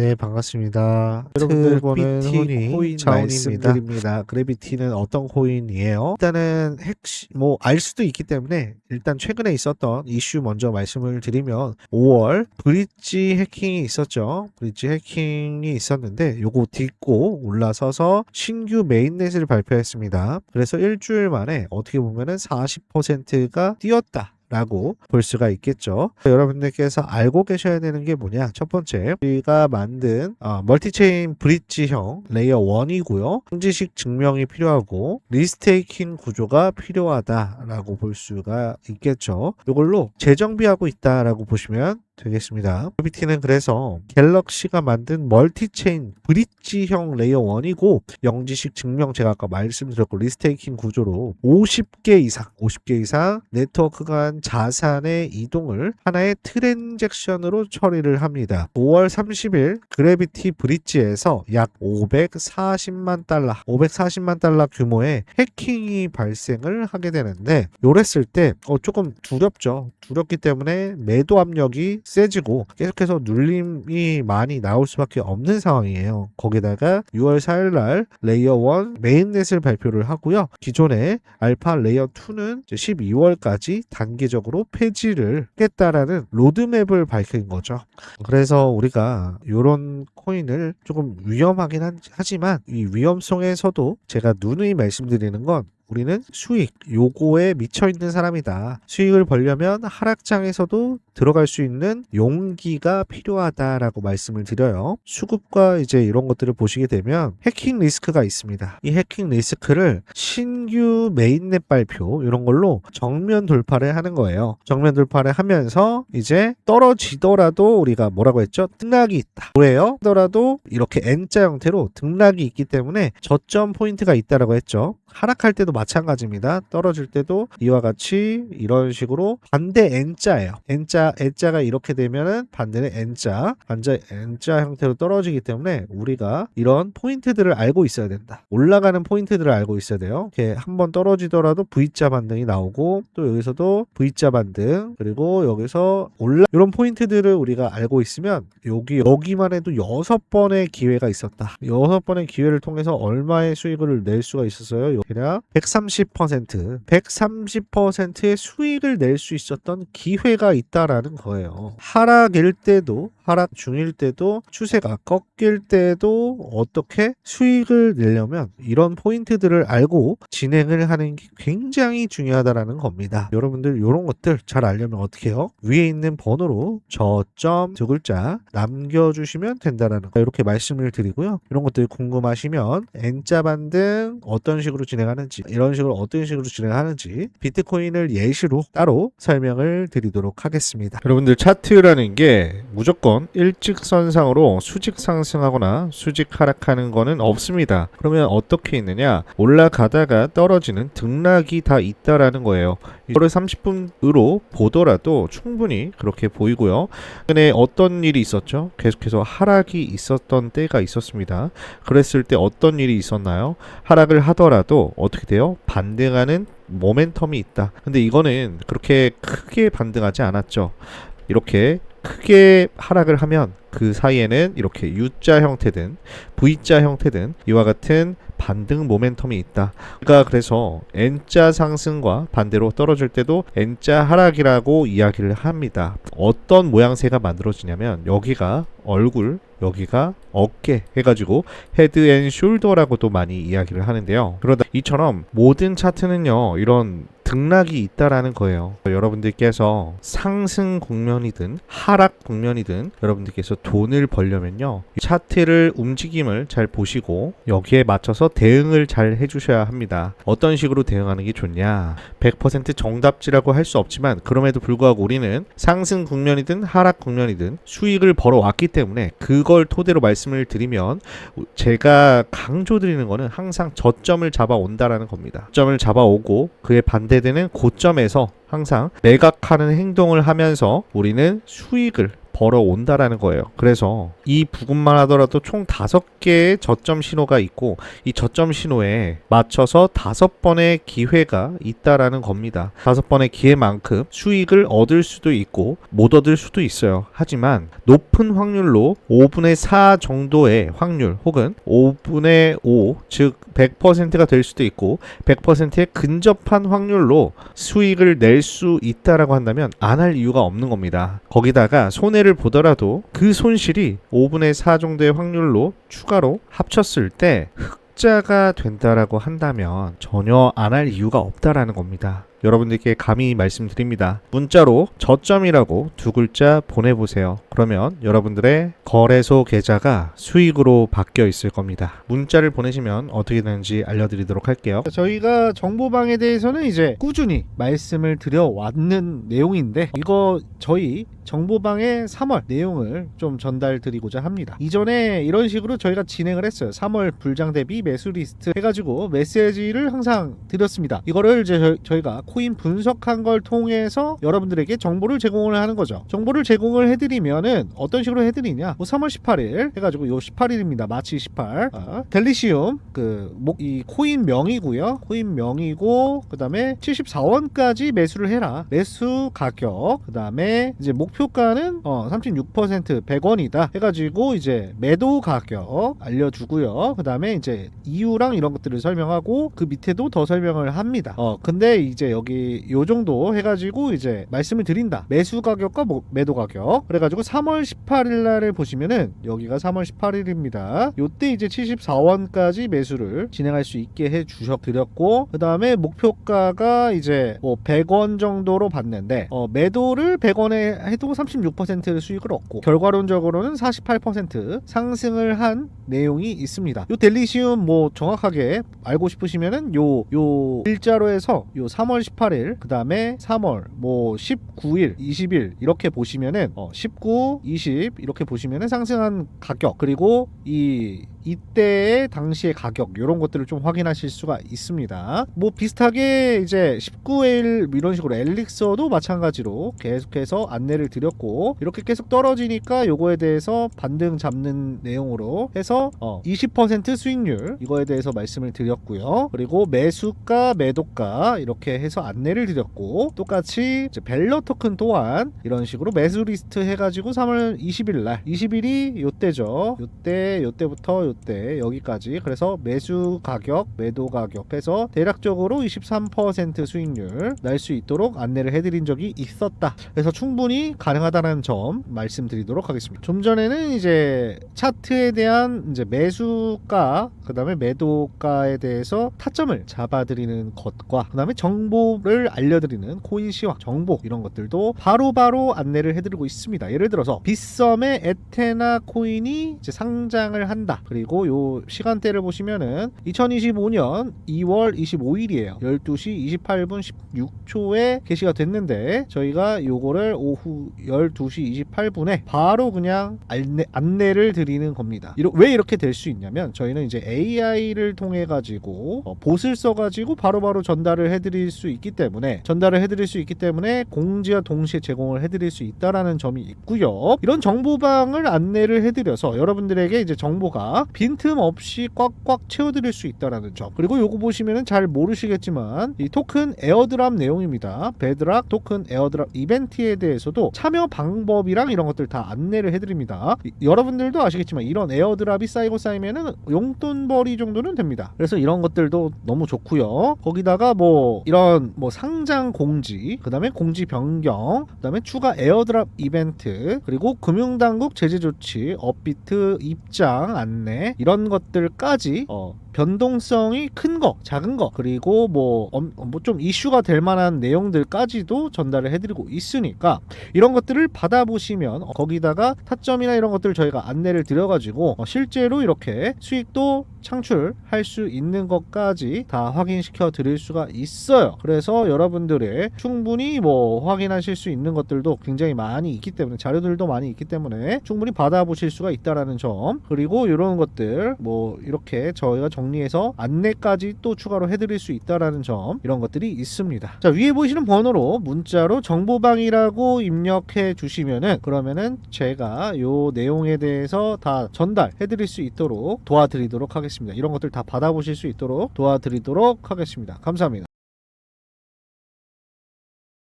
네, 반갑습니다. 여러분들 트보는 BT 흔히 코인 자운입니다. 말씀드립니다. 그래비티는 어떤 코인이에요? 일단은 알 수도 있기 때문에 일단 최근에 있었던 이슈 먼저 말씀을 드리면 5월 브릿지 해킹이 있었죠. 브릿지 해킹이 있었는데 요거 딛고 올라서서 신규 메인넷을 발표했습니다. 그래서 일주일 만에 어떻게 보면은 40%가 뛰었다. 라고 볼 수가 있겠죠. 여러분들께서 알고 계셔야 되는 게 뭐냐? 첫 번째, 우리가 만든 멀티체인 브릿지형 레이어 1이고요. 형지식 증명이 필요하고 리스테이킹 구조가 필요하다라고 볼 수가 있겠죠. 이걸로 재정비하고 있다라고 보시면 되겠습니다. BT는 그래서 갤럭시가 만든 멀티체인 브릿지형 레이어 1이고 영지식 증명 제가 아까 말씀드렸고 리스테이킹 구조로 50개 이상 네트워크 간 자산의 이동을 하나의 트랜잭션으로 처리를 합니다. 5월 30일 그래비티 브릿지에서 약 540만 달러 규모의 해킹이 발생을 하게 되는데 요랬을 때 조금 두렵죠. 두렵기 때문에 매도 압력이 세지고 계속해서 눌림이 많이 나올 수밖에 없는 상황이에요. 거기다가 6월 4일 날 레이어 1 메인넷을 발표를 하고요. 기존의 알파 레이어 2는 12월까지 단계적으로 폐지를 하겠다라는 로드맵을 밝힌 거죠. 그래서 우리가 이런 코인을 조금 위험하긴 하지만 이 위험성에서도 제가 누누이 말씀드리는 건 우리는 수익, 요거에 미쳐있는 사람이다. 수익을 벌려면 하락장에서도 들어갈 수 있는 용기가 필요하다라고 말씀을 드려요. 수급과 이제 이런 것들을 보시게 되면 해킹 리스크가 있습니다. 이 해킹 리스크를 신규 메인넷 발표 이런 걸로 정면 돌파를 하는 거예요. 정면 돌파를 하면서 이제 떨어지더라도 우리가 뭐라고 했죠? 등락이 있다. 뭐예요? 하더라도 이렇게 N자 형태로 등락이 있기 때문에 저점 포인트가 있다라고 했죠. 하락할 때도 마찬가지입니다. 떨어질 때도 이와 같이 이런 식으로 반대 N자예요. N자가 이렇게 되면은 반대는 N자 형태로 떨어지기 때문에 우리가 이런 포인트들을 알고 있어야 된다. 올라가는 포인트들을 알고 있어야 돼요. 이렇게 한번 떨어지더라도 V자 반등이 나오고 또 여기서도 V자 반등 그리고 여기서 이런 포인트들을 우리가 알고 있으면 여기만 해도 6번의 기회가 있었다. 6번의 기회를 통해서 얼마의 수익을 낼 수가 있었어요? 대략 130%의 수익을 낼 수 있었던 기회가 있다라는 거예요. 하락일 때도 하락 중일 때도 추세가 꺾일 때도 어떻게 수익을 내려면 이런 포인트들을 알고 진행을 하는 게 굉장히 중요하다라는 겁니다. 여러분들 이런 것들 잘 알려면 어떻게 해요? 위에 있는 번호로 저점 두 글자 남겨주시면 된다라는 거 이렇게 말씀을 드리고요. 이런 것들 궁금하시면 N자 반등 어떤 식으로 진행하는지 이런 식으로 어떤 식으로 진행하는지 비트코인을 예시로 따로 설명을 드리도록 하겠습니다. 여러분들 차트라는 게 무조건 일직선상으로 수직 상승하거나 수직 하락하는 거는 없습니다. 그러면 어떻게 있느냐? 올라가다가 떨어지는 등락이 다 있다라는 거예요. 1월 30분으로 보더라도 충분히 그렇게 보이고요. 근데 어떤 일이 있었죠? 계속해서 하락이 있었던 때가 있었습니다. 그랬을 때 어떤 일이 있었나요? 하락을 하더라도 어떻게 돼요? 반등하는 모멘텀이 있다. 근데 이거는 그렇게 크게 반등하지 않았죠. 이렇게 크게 하락을 하면 그 사이에는 이렇게 U자 형태든 V자 형태든 이와 같은 반등 모멘텀이 있다. 그러니까 그래서 N자 상승과 반대로 떨어질 때도 N자 하락이라고 이야기를 합니다. 어떤 모양새가 만들어지냐면 여기가 얼굴, 여기가 어깨 해가지고 헤드 앤 숄더라고도 많이 이야기를 하는데요. 그러다 이처럼 모든 차트는요 이런 등락이 있다라는 거예요. 여러분들께서 상승 국면이든 하락 국면이든 여러분들께서 돈을 벌려면요 차트를 움직임을 잘 보시고 여기에 맞춰서 대응을 잘 해주셔야 합니다. 어떤 식으로 대응하는 게 좋냐? 100% 정답지라고 할 수 없지만 그럼에도 불구하고 우리는 상승 국면이든 하락 국면이든 수익을 벌어왔기 때문에 그걸 토대로 말씀을 드리면 제가 강조드리는 거는 항상 저점을 잡아온다라는 겁니다. 저점을 잡아오고 그에 반대되는 고점에서 항상 매각하는 행동을 하면서 우리는 수익을 벌어온다라는 거예요. 그래서 이 부분만 하더라도 총 개의 저점 신호가 있고 이 저점 신호에 맞춰서 5번의 기회가 있다라는 겁니다. 5번의 기회만큼 수익을 얻을 수도 있고 못 얻을 수도 있어요. 하지만 높은 확률로 5분의 4 정도의 확률 혹은 5분의 5, 즉 100%가 될 수도 있고 100%에 근접한 확률로 수익을 낼 수 있다라고 한다면 안 할 이유가 없는 겁니다. 거기다가 손해를 보더라도 그 손실이 5분의 4 정도의 확률로 추가로 합쳤을 때 흑자가 된다라고 한다면 전혀 안 할 이유가 없다라는 겁니다. 여러분들께 감히 말씀드립니다. 문자로 저점이라고 2글자 보내보세요. 그러면 여러분들의 거래소 계좌가 수익으로 바뀌어 있을 겁니다. 문자를 보내시면 어떻게 되는지 알려드리도록 할게요. 저희가 정보방에 대해서는 이제 꾸준히 말씀을 드려왔는 내용인데 이거 저희 정보방의 3월 내용을 좀 전달드리고자 합니다. 이전에 이런 식으로 저희가 진행을 했어요. 3월 불장 대비 매수 리스트 해가지고 메시지를 항상 드렸습니다. 이거를 이제 저희가 코인 분석한 걸 통해서 여러분들에게 정보를 제공을 하는 거죠. 정보를 제공을 해드리면은 어떤 식으로 해드리냐? 뭐 3월 18일 해가지고 요 18일입니다. 마치 18. 델리시움 이 코인 명이고요. 코인 명이고 그 다음에 74원까지 매수를 해라. 매수 가격 그 다음에 이제 목표가는 36% 100원이다 해가지고 이제 매도 가격 알려주고요. 그 다음에 이제 이유랑 이런 것들을 설명하고 그 밑에도 더 설명을 합니다. 근데 이제 여기 요 정도 해가지고 이제 말씀을 드린다. 매수 가격과 매도 가격. 그래가지고 3월 18일 날을 보시면은 여기가 3월 18일입니다. 요때 이제 74원까지 매수를 진행할 수 있게 해 주셔드렸고 그 다음에 목표가가 이제 뭐 100원 정도로 봤는데 매도를 100원에 해도 36% 수익을 얻고 결과론적으로는 48% 상승을 한 내용이 있습니다. 요 델리시움 뭐 정확하게 알고 싶으시면은 요 일자로 해서 요 3월 18일 그 다음에 3월 뭐 19일 20일 이렇게 보시면은 19 20 이렇게 보시면은 상승한 가격 그리고 이때의 당시의 가격 이런 것들을 좀 확인하실 수가 있습니다. 뭐 비슷하게 이제 19일 이런 식으로 엘릭서도 마찬가지로 계속해서 안내를 드렸고 이렇게 계속 떨어지니까 요거에 대해서 반등 잡는 내용으로 해서 20% 수익률 이거에 대해서 말씀을 드렸고요. 그리고 매수가 매도가 이렇게 해서 안내를 드렸고 똑같이 이제 벨러 토큰 또한 이런 식으로 매수 리스트 해가지고 3월 20일 날 20일이 요때죠. 요때부터 요때 여기까지 그래서 매수 가격 매도 가격 해서 대략적으로 23% 수익률 날 수 있도록 안내를 해드린 적이 있었다. 그래서 충분히 가능하다는 점 말씀드리도록 하겠습니다. 좀 전에는 이제 차트에 대한 이제 매수가 그 다음에 매도가에 대해서 타점을 잡아드리는 것과 그 다음에 정보를 알려드리는 코인 시황 정보 이런 것들도 바로바로 안내를 해드리고 있습니다. 예를 들어서 빗썸의 에테나 코인이 이제 상장을 한다. 그리고 요 시간대를 보시면은 2025년 2월 25일이에요. 12시 28분 16초에 게시가 됐는데 저희가 요거를 오후 12시 28분에 바로 그냥 안내를 드리는 겁니다. 왜 이렇게 될 수 있냐면 저희는 이제 AI를 통해 가지고 봇을 써 가지고 바로바로 전달을 해드릴 수 있기 때문에 공지와 동시에 제공을 해드릴 수 있다라는 점이 있고요. 이런 정보방을 안내를 해드려서 여러분들에게 이제 정보가 빈틈없이 꽉꽉 채워드릴 수 있다라는 점. 그리고 요거 보시면은 잘 모르시겠지만 이 토큰 에어드랍 내용입니다. 베드락 토큰 에어드랍 이벤트에 대해서도 참여 방법이랑 이런 것들 다 안내를 해드립니다. 여러분들도 아시겠지만 이런 에어드랍이 쌓이면은 용돈벌이 정도는 됩니다. 그래서 이런 것들도 너무 좋고요. 거기다가 뭐 이런 뭐 상장 공지, 그 다음에 공지 변경, 그 다음에 추가 에어드랍 이벤트, 그리고 금융당국 제재 조치, 업비트 입장 안내 이런 것들까지 변동성이 큰 거, 작은 거, 그리고 뭐 좀 이슈가 될 만한 내용들까지도 전달을 해드리고 있으니까 이런 것들을 받아보시면 거기다가 타점이나 이런 것들 저희가 안내를 드려가지고 실제로 이렇게 수익도 창출할 수 있는 것까지 다 확인시켜 드릴 수가 있어요. 그래서 여러분들의 충분히 뭐 확인하실 수 있는 것들도 굉장히 많이 있기 때문에 자료들도 많이 있기 때문에 충분히 받아보실 수가 있다라는 점. 그리고 이런 것들 뭐 이렇게 저희가 정리해서 안내까지 또 추가로 해드릴 수 있다라는 점, 이런 것들이 있습니다. 자, 위에 보이시는 번호로 문자로 정보방이라고 입력해 주시면은 그러면은 제가 요 내용에 대해서 다 전달해 드릴 수 있도록 도와드리도록 하겠습니다. 이런 것들 다 받아보실 수 있도록 도와드리도록 하겠습니다. 감사합니다.